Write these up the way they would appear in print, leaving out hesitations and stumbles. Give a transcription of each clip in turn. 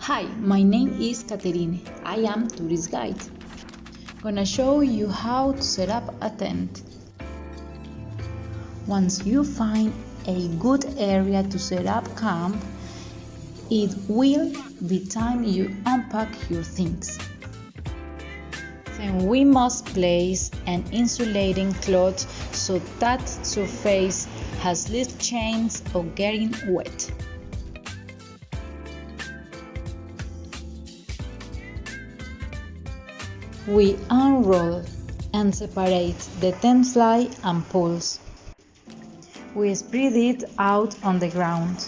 Hi, my name is Caterine. I am tourist guide. Gonna show you how to set up a tent. Once you find a good area to set up camp, it will be time you unpack your things. Then we must place an insulating cloth so that surface has less chance of getting wet. We unroll and separate the tent fly and poles. We spread it out on the ground.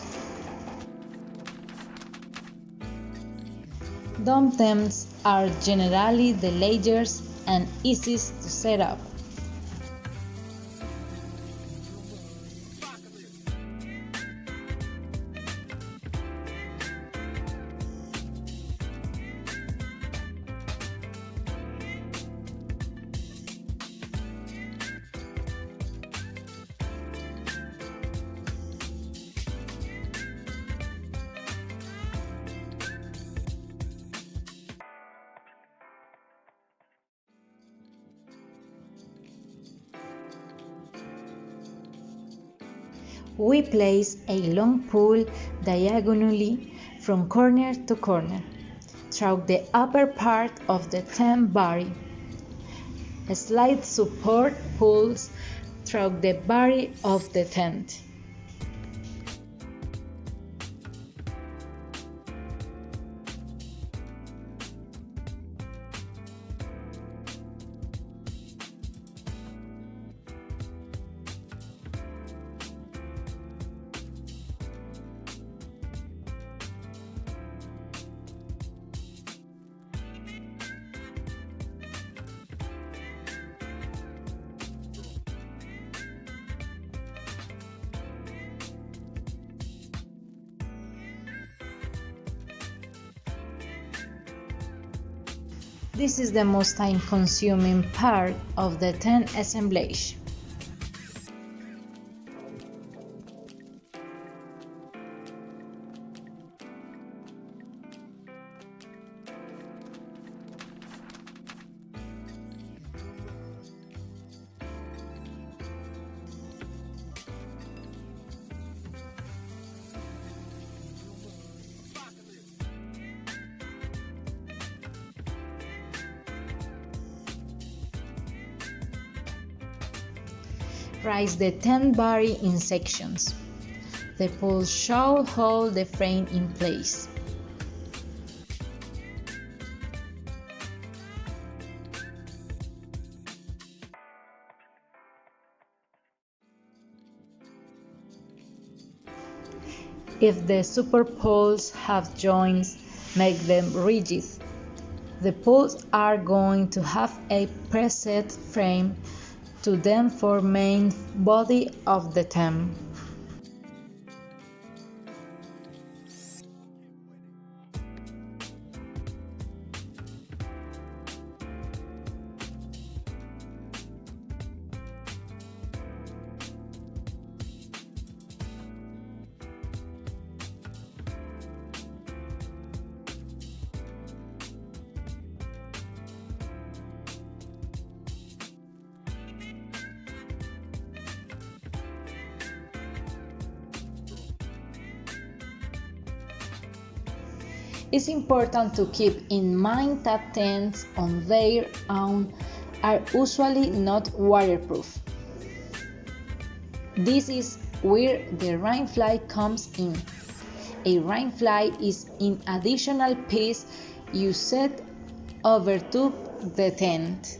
Dome tents are generally the largest and easiest to set up. We place a long pole diagonally from corner to corner through the upper part of the tent body. Slide support poles through the body of the tent. This is the most time-consuming part of the tent assemblage. Raise the tent body in sections. The poles should hold the frame in place. If the support poles have joints, make them rigid. The poles are going to have a preset frame to them for main body of the tent. It's important to keep in mind that tents on their own are usually not waterproof. This is where the rainfly comes in. A rainfly is an additional piece you set over to the tent.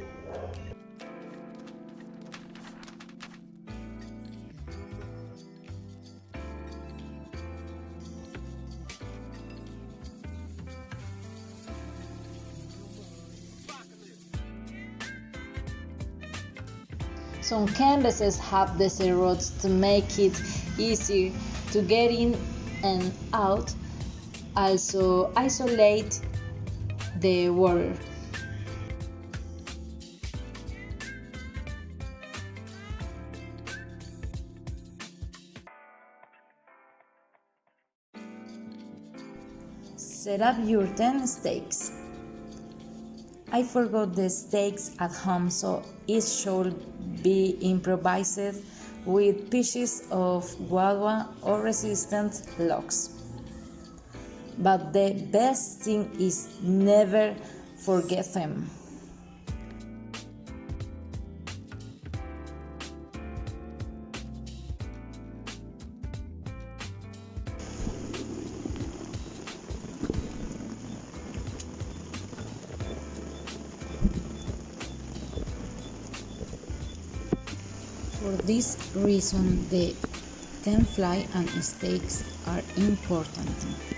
Some canvases have desert roads to make it easier to get in and out, also isolate the water. Set up your 10 steaks. I forgot the steaks at home, so it should be improvised with pieces of guava or resistant logs. But the best thing is never forget them. For this reason, the 10 fly and steaks are important.